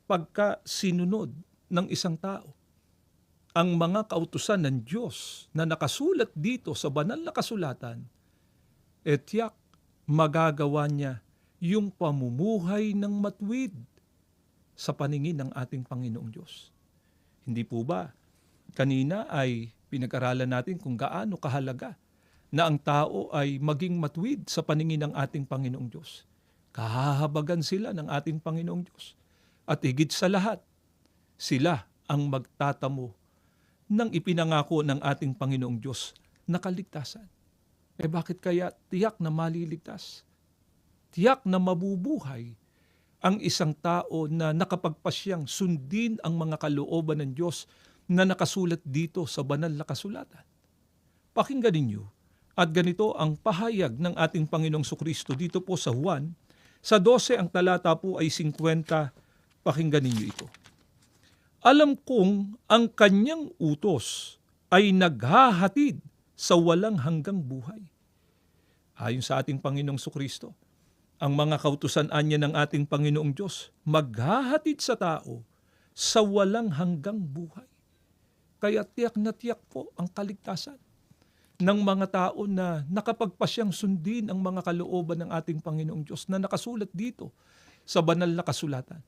pagka sinunod ng isang tao ang mga kautusan ng Diyos na nakasulat dito sa banal na kasulatan, tiyak magagawa niya yung pamumuhay ng matuwid sa paningin ng ating Panginoong Diyos. Hindi po ba kanina ay pinag-aralan natin kung gaano kahalaga na ang tao ay maging matuwid sa paningin ng ating Panginoong Diyos. Kahahabagan sila ng ating Panginoong Diyos. At higit sa lahat, sila ang magtatamo ng ipinangako ng ating Panginoong Diyos na kaligtasan. Bakit kaya tiyak na maliligtas? Tiyak na mabubuhay ang isang tao na nakapagpasyang sundin ang mga kalooban ng Diyos na nakasulat dito sa banal na kasulatan. Pakinggan ninyo, at ganito ang pahayag ng ating Panginoong Sukristo dito po sa Juan, sa 12 ang talata po ay 50, pakinggan ninyo ito. Alam kong ang kanyang utos ay naghahatid sa walang hanggang buhay. Ayon sa ating Panginoong Sukristo, ang mga kautusan anya ng ating Panginoong Diyos maghahatid sa tao sa walang hanggang buhay. Kaya tiyak na tiyak po ang kaligtasan ng mga tao na nakapagpasyang sundin ang mga kalooban ng ating Panginoong Diyos na nakasulat dito sa banal na kasulatan.